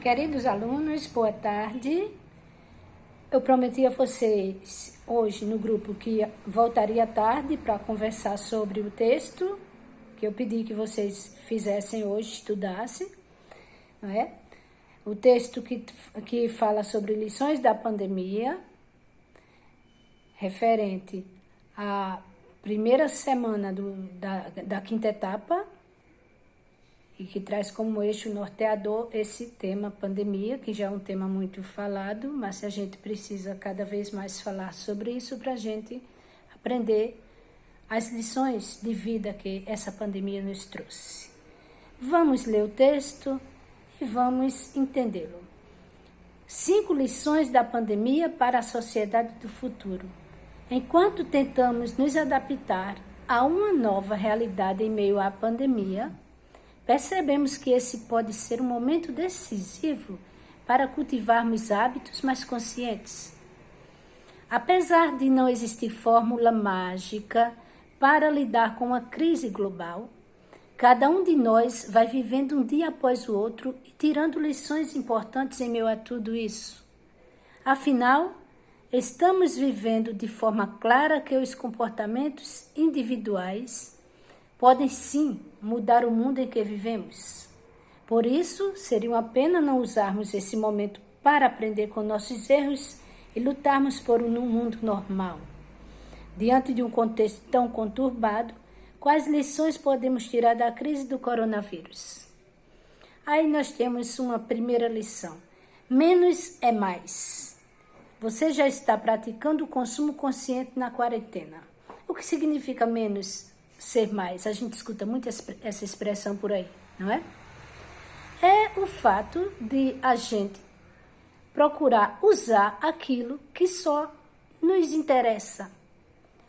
Queridos alunos, boa tarde. Eu prometi a vocês hoje no grupo que voltaria à tarde para conversar sobre o texto que eu pedi que vocês fizessem hoje, estudassem, não é? O texto que fala sobre lições da pandemia, referente à primeira semana da quinta etapa, e que traz como eixo norteador esse tema pandemia, que já é um tema muito falado, mas a gente precisa cada vez mais falar sobre isso para a gente aprender as lições de vida que essa pandemia nos trouxe. Vamos ler o texto e vamos entendê-lo. 5 lições da pandemia para a sociedade do futuro. Enquanto tentamos nos adaptar a uma nova realidade em meio à pandemia, percebemos que esse pode ser um momento decisivo para cultivarmos hábitos mais conscientes. Apesar de não existir fórmula mágica para lidar com a crise global, cada um de nós vai vivendo um dia após o outro e tirando lições importantes em meio a tudo isso. Afinal, estamos vivendo de forma clara que os comportamentos individuais podem sim mudar o mundo em que vivemos. Por isso, seria uma pena não usarmos esse momento para aprender com nossos erros e lutarmos por um mundo normal. Diante de um contexto tão conturbado, quais lições podemos tirar da crise do coronavírus? Aí nós temos uma primeira lição. Menos é mais. Você já está praticando o consumo consciente na quarentena. O que significa menos ser mais? A gente escuta muito essa expressão por aí, não é? É o fato de a gente procurar usar aquilo que só nos interessa,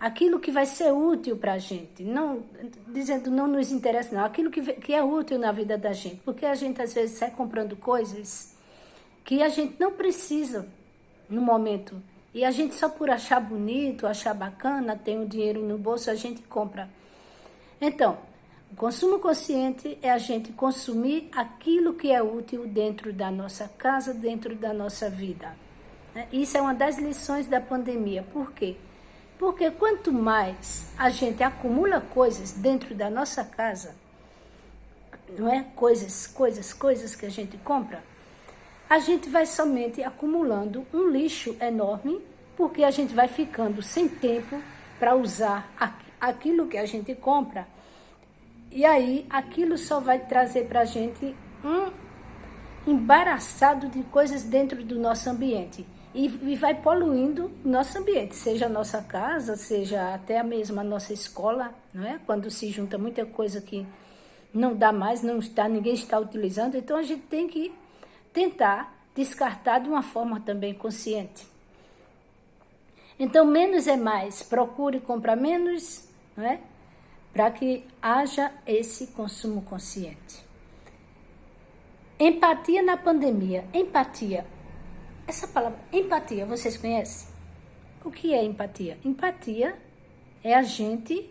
aquilo que vai ser útil para a gente, não dizendo não nos interessa não, aquilo que é útil na vida da gente, porque a gente às vezes sai comprando coisas que a gente não precisa no momento, e a gente só por achar bonito, achar bacana, tem o dinheiro no bolso, a gente compra. Então, o consumo consciente é a gente consumir aquilo que é útil dentro da nossa casa, dentro da nossa vida. Isso é uma das lições da pandemia. Por quê? Porque quanto mais a gente acumula coisas dentro da nossa casa, não é? Coisas que a gente compra, a gente vai somente acumulando um lixo enorme, porque a gente vai ficando sem tempo para usar aquilo que a gente compra, e aí aquilo só vai trazer para a gente um embaraçado de coisas dentro do nosso ambiente e vai poluindo o nosso ambiente, seja a nossa casa, seja até mesmo a nossa escola, não é? Quando se junta muita coisa que não dá mais, ninguém está utilizando, então a gente tem que tentar descartar de uma forma também consciente. Então, menos é mais, procure comprar menos, não é? Para que haja esse consumo consciente. Empatia na pandemia. Empatia. Essa palavra, empatia, vocês conhecem? O que é empatia? Empatia é a gente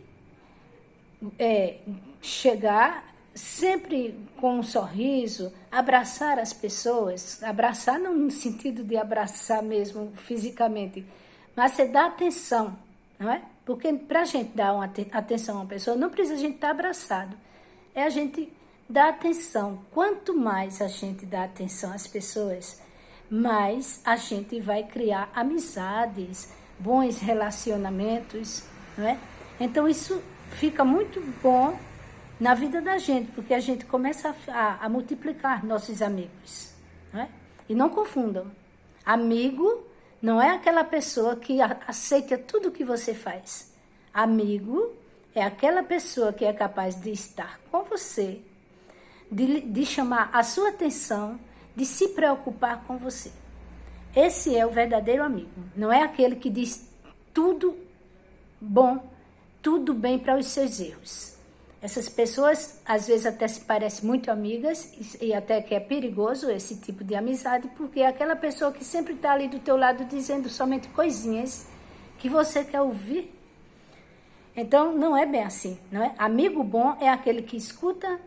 chegar sempre com um sorriso, abraçar as pessoas, abraçar não no sentido de abraçar mesmo fisicamente, mas você dá atenção, não é? Porque para a gente dar uma atenção a uma pessoa, não precisa a gente estar abraçado, é a gente dar atenção. Quanto mais a gente dá atenção às pessoas, mais a gente vai criar amizades, bons relacionamentos, não é? Então isso fica muito bom na vida da gente, porque a gente começa a multiplicar nossos amigos, não é? E não confundam, amigo não é aquela pessoa que aceita tudo que você faz. Amigo é aquela pessoa que é capaz de estar com você, de chamar a sua atenção, de se preocupar com você. Esse é o verdadeiro amigo. Não é aquele que diz tudo bom, tudo bem para os seus erros. Essas pessoas, às vezes, até se parecem muito amigas e até que é perigoso esse tipo de amizade, porque é aquela pessoa que sempre está ali do teu lado dizendo somente coisinhas que você quer ouvir. Então, não é bem assim, não é? Amigo bom é aquele que escuta,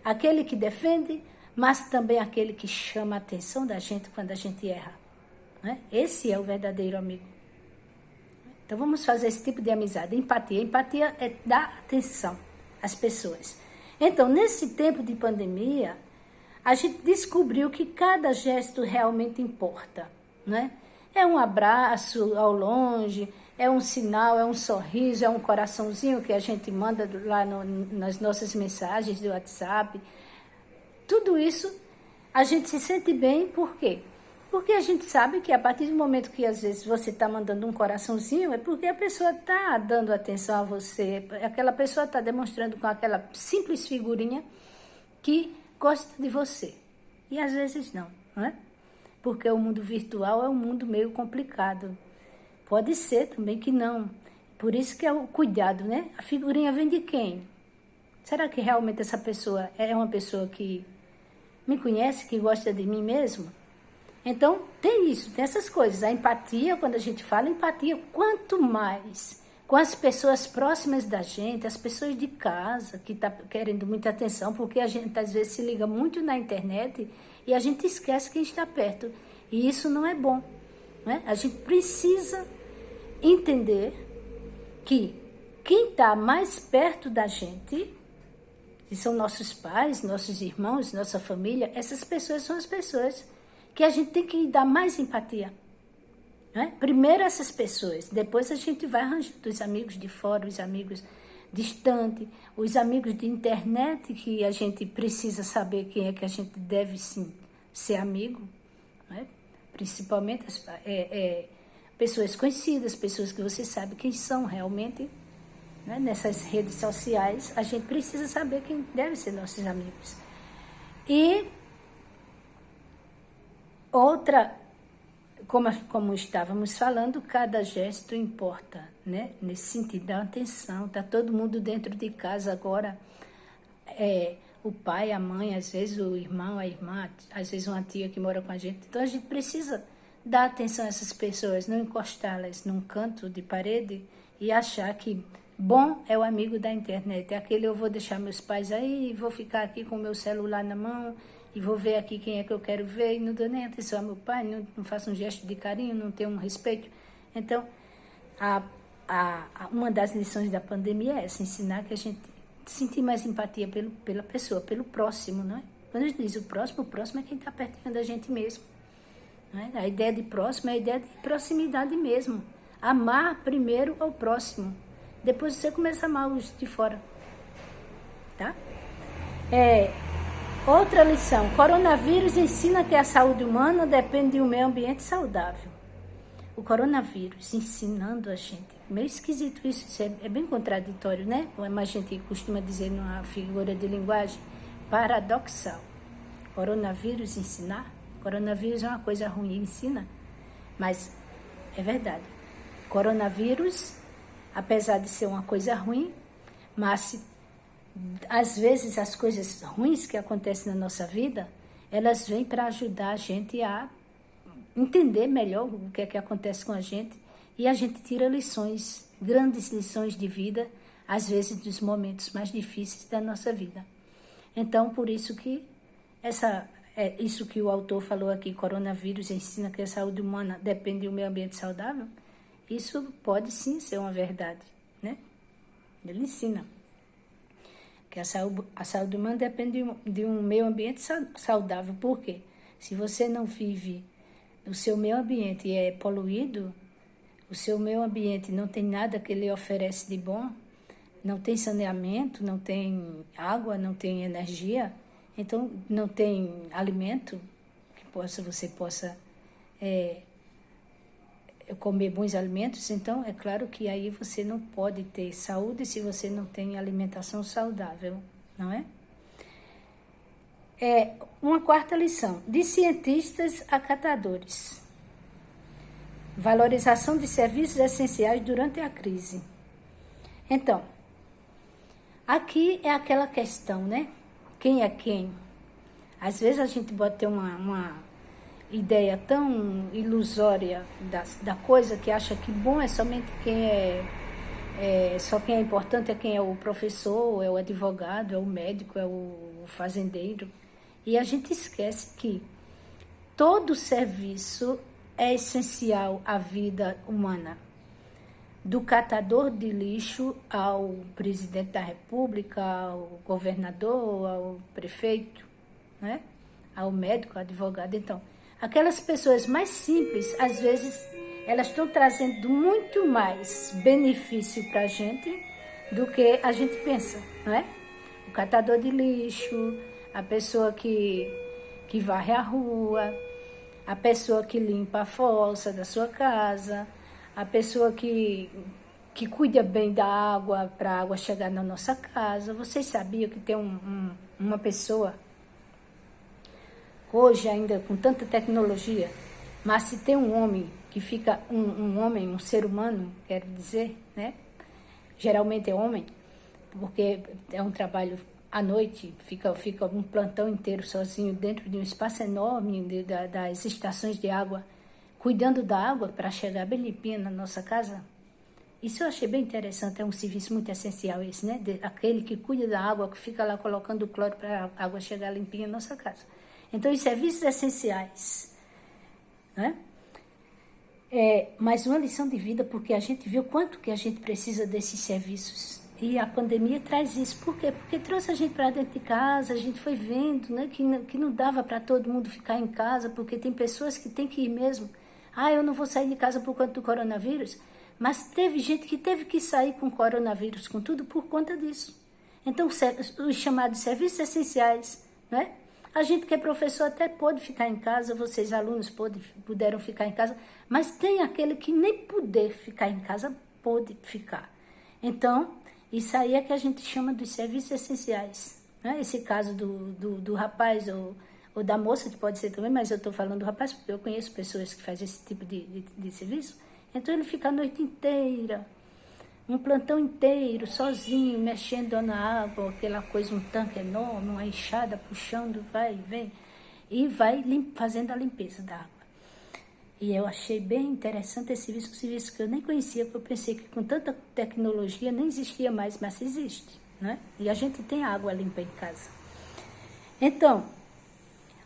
aquele que defende, mas também aquele que chama a atenção da gente quando a gente erra, né? Esse é o verdadeiro amigo. Então vamos fazer esse tipo de amizade, empatia. Empatia é dar atenção às pessoas. Então, nesse tempo de pandemia, a gente descobriu que cada gesto realmente importa, né? É um abraço ao longe, é um sinal, é um sorriso, é um coraçãozinho que a gente manda lá nas nossas mensagens do WhatsApp. Tudo isso a gente se sente bem, por quê? Porque a gente sabe que a partir do momento que às vezes você está mandando um coraçãozinho, é porque a pessoa está dando atenção a você, aquela pessoa está demonstrando com aquela simples figurinha que gosta de você. E às vezes não, não é? Porque o mundo virtual é um mundo meio complicado. Pode ser também que não. Por isso que é o cuidado, né? A figurinha vem de quem? Será que realmente essa pessoa é uma pessoa que me conhece, que gosta de mim mesmo? Então, tem isso, tem essas coisas. A empatia, quando a gente fala empatia, quanto mais com as pessoas próximas da gente, as pessoas de casa, que estão querendo muita atenção, porque a gente às vezes se liga muito na internet e a gente esquece quem está perto. E isso não é bom, né? A gente precisa entender que quem está mais perto da gente, que são nossos pais, nossos irmãos, nossa família, essas pessoas são as pessoas que a gente tem que dar mais empatia, né? Primeiro essas pessoas, depois a gente vai arranjando os amigos de fora, os amigos distantes, os amigos de internet, que a gente precisa saber quem é que a gente deve sim ser amigo, né? Principalmente pessoas conhecidas, pessoas que você sabe quem são realmente, né? Nessas redes sociais, a gente precisa saber quem deve ser nossos amigos. E outra, como estávamos falando, cada gesto importa, né? Nesse sentido, dá atenção, está todo mundo dentro de casa agora, o pai, a mãe, às vezes o irmão, a irmã, às vezes uma tia que mora com a gente. Então a gente precisa dar atenção a essas pessoas, não encostá-las num canto de parede e achar que bom é o amigo da internet. É aquele eu vou deixar meus pais aí, vou ficar aqui com o meu celular na mão e vou ver aqui quem é que eu quero ver e não dou nem atenção ao meu pai, não faço um gesto de carinho, não tenho um respeito. Então, uma das lições da pandemia é essa, ensinar que a gente sentir mais empatia pela pessoa, pelo próximo, não é? Quando a gente diz o próximo é quem está pertinho da gente mesmo. Não é? A ideia de próximo é a ideia de proximidade mesmo. Amar primeiro ao próximo, depois você começa a amar os de fora, tá? Outra lição, coronavírus ensina que a saúde humana depende de um meio ambiente saudável. O coronavírus ensinando a gente, meio esquisito isso é bem contraditório, né? Como a gente costuma dizer numa figura de linguagem, paradoxal. Coronavírus ensinar? Coronavírus é uma coisa ruim, ensina, mas é verdade. Coronavírus, apesar de ser uma coisa ruim, mas às vezes as coisas ruins que acontecem na nossa vida, elas vêm para ajudar a gente a entender melhor o que é que acontece com a gente e a gente tira lições, grandes lições de vida, às vezes dos momentos mais difíceis da nossa vida. Então, por isso que isso que o autor falou aqui, coronavírus ensina que a saúde humana depende de um meio ambiente saudável, isso pode sim ser uma verdade, né? Ele ensina que a saúde humana depende de um meio ambiente saudável. Por quê? Se você não vive, o seu meio ambiente é poluído, o seu meio ambiente não tem nada que ele oferece de bom, não tem saneamento, não tem água, não tem energia, então não tem alimento que você possa comer bons alimentos, então é claro que aí você não pode ter saúde se você não tem alimentação saudável, não é? Uma quarta lição, de cientistas a catadores. Valorização de serviços essenciais durante a crise. Então, aqui é aquela questão, né? Quem é quem? Às vezes a gente pode ter uma ideia tão ilusória da coisa que acha que bom é somente só quem é importante é quem é o professor, é o advogado, é o médico, é o fazendeiro. E a gente esquece que todo serviço é essencial à vida humana. Do catador de lixo ao presidente da República, ao governador, ao prefeito, né? Ao médico, ao advogado. Então, aquelas pessoas mais simples, às vezes, elas estão trazendo muito mais benefício para a gente do que a gente pensa, não é? O catador de lixo, a pessoa que varre a rua, a pessoa que limpa a fossa da sua casa, a pessoa que cuida bem da água para a água chegar na nossa casa. Vocês sabiam que tem uma pessoa, hoje ainda com tanta tecnologia, mas se tem um homem que fica, um ser humano, quero dizer, né? Geralmente é homem, porque é um trabalho à noite, fica um plantão inteiro sozinho dentro de um espaço enorme das estações de água, cuidando da água para chegar bem limpinha na nossa casa. Isso eu achei bem interessante, é um serviço muito essencial esse, né? Aquele que cuida da água, que fica lá colocando o cloro para a água chegar limpinha na nossa casa. Então, os serviços essenciais, né? Mais uma lição de vida, porque a gente viu quanto que a gente precisa desses serviços. E a pandemia traz isso. Por quê? Porque trouxe a gente para dentro de casa, a gente foi vendo, né, que não dava para todo mundo ficar em casa, porque tem pessoas que têm que ir mesmo. Eu não vou sair de casa por conta do coronavírus. Mas teve gente que teve que sair com coronavírus, com tudo, por conta disso. Então, os chamados serviços essenciais, né? A gente que é professor até pode ficar em casa, vocês alunos puderam ficar em casa, mas tem aquele que nem poder ficar em casa, pode ficar. Então, isso aí é que a gente chama dos serviços essenciais, né? Esse caso do rapaz ou da moça, que pode ser também, mas eu estou falando do rapaz porque eu conheço pessoas que fazem esse tipo de serviço. Então ele fica a noite inteira, um plantão inteiro, sozinho, mexendo na água, aquela coisa, um tanque enorme, uma enxada puxando, vai e vem, e vai fazendo a limpeza da água. E eu achei bem interessante esse serviço, um serviço que eu nem conhecia, porque eu pensei que com tanta tecnologia nem existia mais, mas existe, né? E a gente tem água limpa em casa. Então,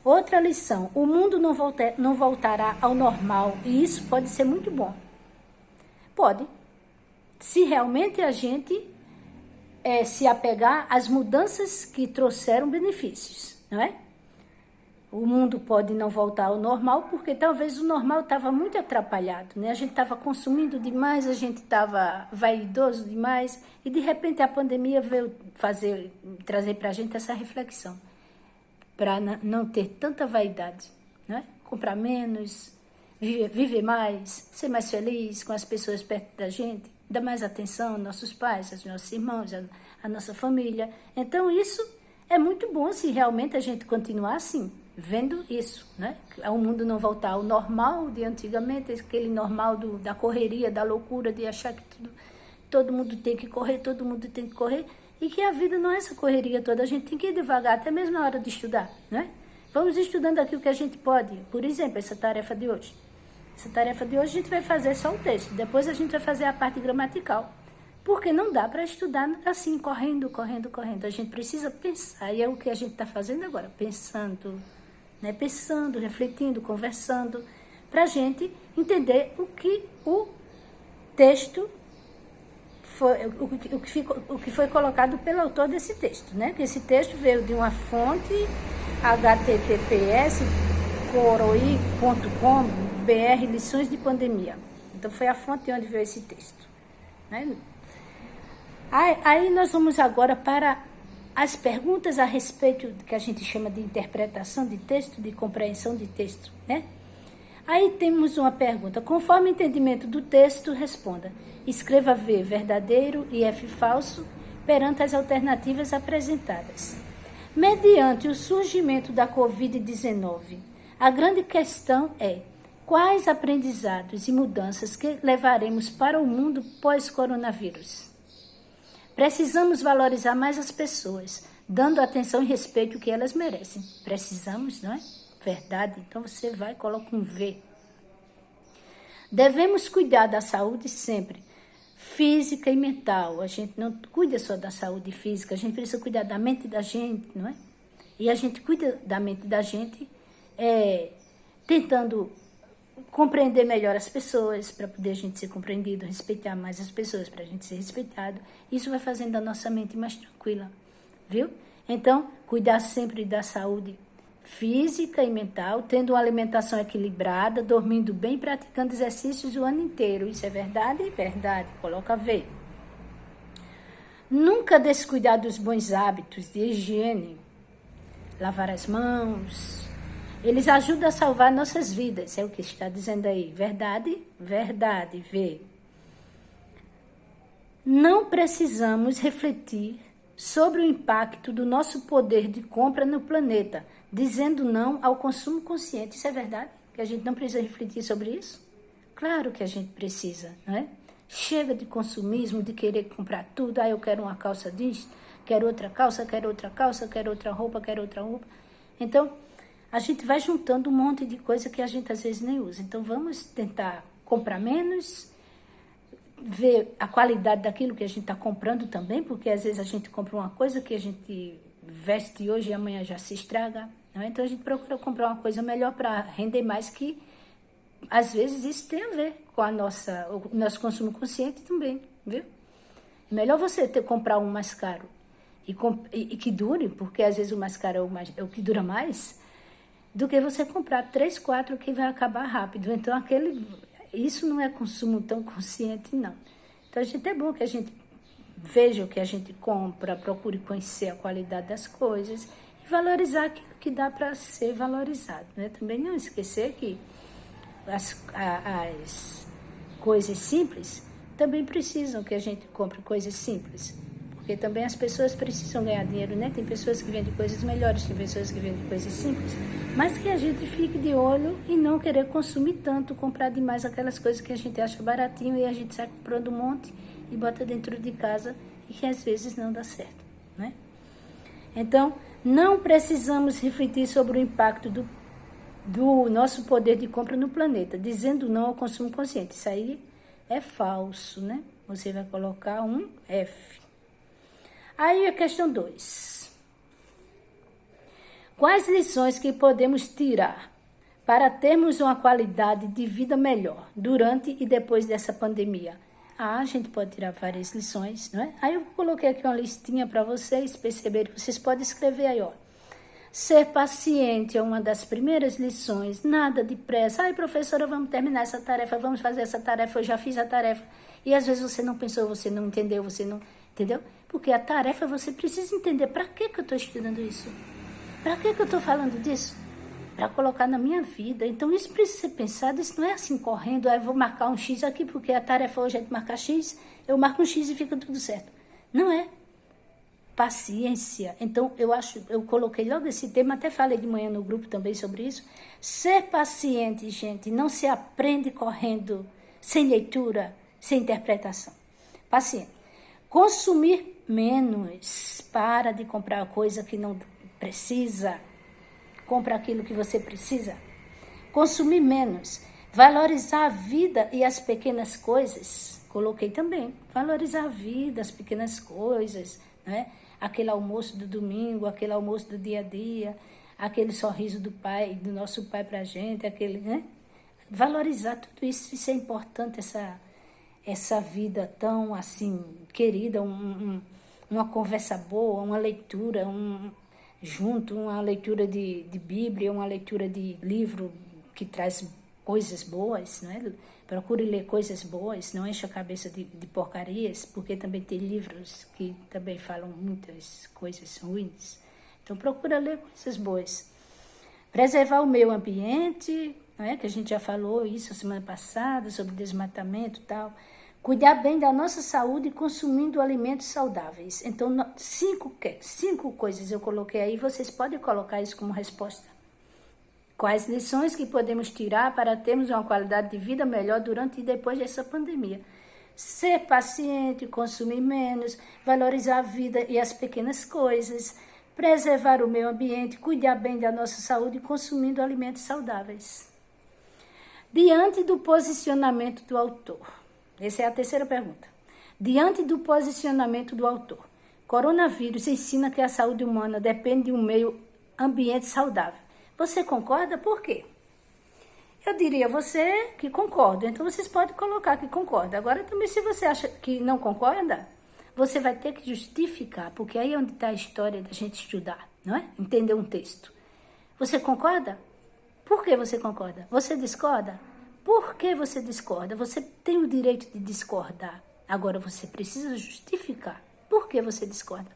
outra lição, o mundo não voltará ao normal, e isso pode ser muito bom. Pode, se realmente a gente se apegar às mudanças que trouxeram benefícios, não é? O mundo pode não voltar ao normal, porque talvez o normal estava muito atrapalhado, né? A gente estava consumindo demais, a gente estava vaidoso demais, e de repente a pandemia veio trazer para a gente essa reflexão, para não ter tanta vaidade, né? Comprar menos, viver mais, ser mais feliz com as pessoas perto da gente, dar mais atenção aos nossos pais, aos nossos irmãos, à nossa família. Então, isso é muito bom se realmente a gente continuar assim, vendo isso, né? O mundo não voltar ao normal de antigamente, aquele normal da correria, da loucura, de achar que todo mundo tem que correr, e que a vida não é essa correria toda, a gente tem que ir devagar, até mesmo na hora de estudar, né? Vamos estudando aqui o que a gente pode, por exemplo, essa tarefa de hoje. Essa tarefa de hoje a gente vai fazer só o texto, depois a gente vai fazer a parte gramatical, porque não dá para estudar assim, correndo. A gente precisa pensar, e é o que a gente está fazendo agora, pensando, né? Pensando, refletindo, conversando, para a gente entender o que o texto foi, o que foi colocado pelo autor desse texto, né? Que esse texto veio de uma fonte, https://coroí.com/br lições de pandemia. Então foi a fonte onde veio esse texto, né? Aí nós vamos agora para as perguntas a respeito do que a gente chama de interpretação de texto, de compreensão de texto, né? Aí temos uma pergunta. Conforme o entendimento do texto, responda. Escreva V verdadeiro e F falso perante as alternativas apresentadas. Mediante o surgimento da Covid-19, a grande questão é quais aprendizados e mudanças que levaremos para o mundo pós-coronavírus. Precisamos valorizar mais as pessoas, dando atenção e respeito que elas merecem. Precisamos, não é? Verdade. Então você vai e coloca um V. Devemos cuidar da saúde sempre, física e mental. A gente não cuida só da saúde física, a gente precisa cuidar da mente da gente, não é? E a gente cuida da mente da gente, tentando compreender melhor as pessoas, para poder a gente ser compreendido, respeitar mais as pessoas, para a gente ser respeitado. Isso vai fazendo a nossa mente mais tranquila, viu? Então, cuidar sempre da saúde física e mental, tendo uma alimentação equilibrada, dormindo bem, praticando exercícios o ano inteiro. Isso é verdade? Verdade. Coloca V. Nunca descuidar dos bons hábitos de higiene. Lavar as mãos. Eles ajudam a salvar nossas vidas, é o que está dizendo aí. Verdade? Verdade. V. Não precisamos refletir sobre o impacto do nosso poder de compra no planeta, dizendo não ao consumo consciente. Isso é verdade? Que a gente não precisa refletir sobre isso? Claro que a gente precisa, não é? Chega de consumismo, de querer comprar tudo. Eu quero uma calça jeans, quero outra calça, quero outra calça, quero outra roupa, quero outra roupa. Então, a gente vai juntando um monte de coisa que a gente às vezes nem usa. Então, vamos tentar comprar menos, ver a qualidade daquilo que a gente está comprando também, porque às vezes a gente compra uma coisa que a gente veste hoje e amanhã já se estraga. Não é? Então, a gente procura comprar uma coisa melhor para render mais, que às vezes isso tem a ver com o nosso consumo consciente também, viu? É melhor você comprar um mais caro e que dure, porque às vezes o mais caro é o que dura mais, do que você comprar 3, 4 que vai acabar rápido. Então, isso não é consumo tão consciente, não. Então, é bom que a gente veja o que a gente compra, procure conhecer a qualidade das coisas e valorizar aquilo que dá para ser valorizado, né? Também não esquecer que as coisas simples também precisam que a gente compre coisas simples, porque também as pessoas precisam ganhar dinheiro, né? Tem pessoas que vendem coisas melhores, tem pessoas que vendem coisas simples, mas que a gente fique de olho e não querer consumir tanto, comprar demais aquelas coisas que a gente acha baratinho e a gente sai comprando um monte e bota dentro de casa e que às vezes não dá certo, né? Então, não precisamos refletir sobre o impacto do nosso poder de compra no planeta, dizendo não ao consumo consciente. Isso aí é falso, né? Você vai colocar um F. Aí a questão 2. Quais lições que podemos tirar para termos uma qualidade de vida melhor durante e depois dessa pandemia? A gente pode tirar várias lições, não é? Aí eu coloquei aqui uma listinha para vocês perceberem. Vocês podem escrever aí, ó. Ser paciente é uma das primeiras lições, nada de pressa. Professora, vamos terminar essa tarefa, vamos fazer essa tarefa, eu já fiz a tarefa. E às vezes você não pensou, você não entendeu, você não... Entendeu? Porque a tarefa você precisa entender. Para que eu estou estudando isso? Para que eu estou falando disso? Para colocar na minha vida. Então isso precisa ser pensado, isso não é assim correndo, eu vou marcar um X aqui, porque a tarefa hoje é de marcar X, eu marco um X e fica tudo certo. Não é. Paciência. Então, eu coloquei logo esse tema, até falei de manhã no grupo também sobre isso. Ser paciente, gente, não se aprende correndo, sem leitura, sem interpretação. Paciente. Consumir menos. Para de comprar coisa que não precisa. Compra aquilo que você precisa. Consumir menos. Valorizar a vida e as pequenas coisas. Coloquei também. Valorizar a vida, as pequenas coisas, né? Aquele almoço do domingo, aquele almoço do dia a dia, aquele sorriso do pai, do nosso pai pra gente, aquele, né? Valorizar tudo isso, isso é importante, essa vida tão, assim, querida, uma conversa boa, uma leitura, junto, uma leitura de Bíblia, uma leitura de livro que traz coisas boas, né? Procure ler coisas boas, não enche a cabeça de porcarias, porque também tem livros que também falam muitas coisas ruins. Então, procura ler coisas boas. Preservar o meio ambiente, né, que a gente já falou isso semana passada, sobre desmatamento e tal. Cuidar bem da nossa saúde consumindo alimentos saudáveis. Então, 5 coisas eu coloquei aí, vocês podem colocar isso como resposta. Quais lições que podemos tirar para termos uma qualidade de vida melhor durante e depois dessa pandemia? Ser paciente, consumir menos, valorizar a vida e as pequenas coisas, preservar o meio ambiente, cuidar bem da nossa saúde consumindo alimentos saudáveis. Diante do posicionamento do autor. Essa é a terceira pergunta. Diante do posicionamento do autor. Coronavírus ensina que a saúde humana depende de um meio ambiente saudável. Você concorda? Por quê? Eu diria a você que concordo, então vocês podem colocar que concorda. Agora também, se você acha que não concorda, você vai ter que justificar, porque aí é onde está a história da gente estudar, não é? Entender um texto. Você concorda? Por que você concorda? Você discorda? Por que você discorda? Você tem o direito de discordar. Agora você precisa justificar. Por que você discorda?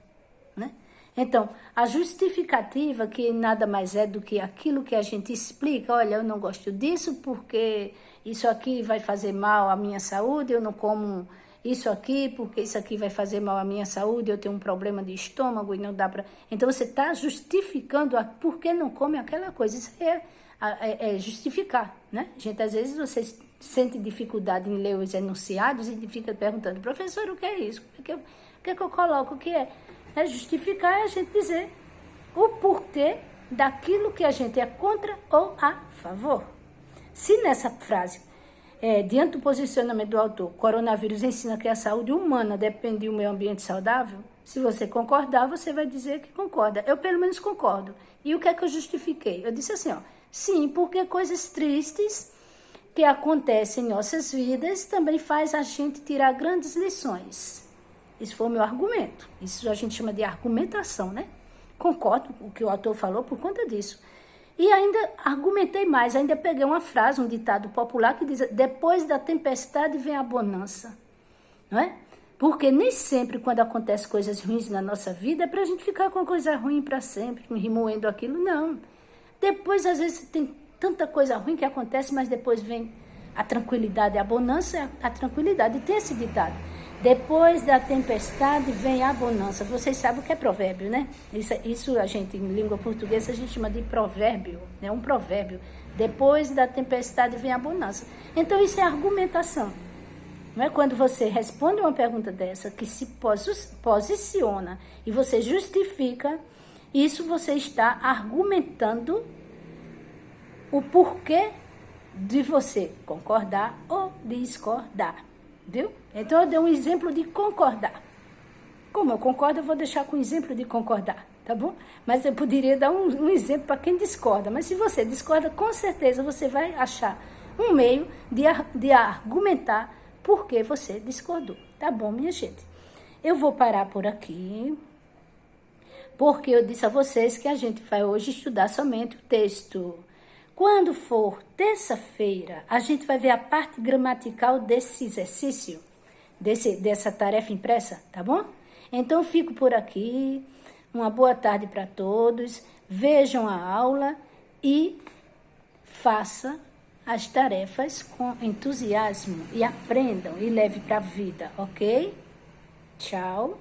Né? Então, a justificativa, que nada mais é do que aquilo que a gente explica, olha, eu não gosto disso porque isso aqui vai fazer mal à minha saúde, eu não como isso aqui porque isso aqui vai fazer mal à minha saúde, eu tenho um problema de estômago e não dá para... Então, você está justificando por que não come aquela coisa. Isso é justificar, né? Gente, às vezes você sente dificuldade em ler os enunciados e fica perguntando, professor, o que é isso? O que eu coloco? O que é? É justificar, é a gente dizer o porquê daquilo que a gente é contra ou a favor. Se nessa frase, diante do posicionamento do autor, coronavírus ensina que a saúde humana depende de um meio ambiente saudável, se você concordar, você vai dizer que concorda. Eu, pelo menos, concordo. E o que é que eu justifiquei? Eu disse assim, ó, sim, porque coisas tristes que acontecem em nossas vidas também faz a gente tirar grandes lições. Isso foi o meu argumento. Isso a gente chama de argumentação, né? Concordo com o que o autor falou por conta disso. E ainda argumentei mais, ainda peguei uma frase, um ditado popular que diz, depois da tempestade vem a bonança, não é? Porque nem sempre quando acontecem coisas ruins na nossa vida é para a gente ficar com a coisa ruim para sempre, remoendo aquilo, não. Depois, às vezes, tem tanta coisa ruim que acontece, mas depois vem a tranquilidade, a bonança, a tranquilidade. E tem esse ditado. Depois da tempestade vem a bonança. Vocês sabem o que é provérbio, né? Isso a gente, em língua portuguesa, a gente chama de provérbio, né? Um provérbio. Depois da tempestade vem a bonança. Então, isso é argumentação. Não é? Quando você responde uma pergunta dessa, que se posiciona e você justifica, isso você está argumentando o porquê de você concordar ou discordar. Viu? Então, eu dei um exemplo de concordar. Como eu concordo, eu vou deixar com o exemplo de concordar, tá bom? Mas eu poderia dar um exemplo para quem discorda. Mas se você discorda, com certeza você vai achar um meio de argumentar por que você discordou. Tá bom, minha gente? Eu vou parar por aqui, porque eu disse a vocês que a gente vai hoje estudar somente o texto. Quando for terça-feira, a gente vai ver a parte gramatical desse exercício, dessa tarefa impressa, tá bom? Então, fico por aqui. Uma boa tarde para todos. Vejam a aula e façam as tarefas com entusiasmo e aprendam e leve para a vida, ok? Tchau.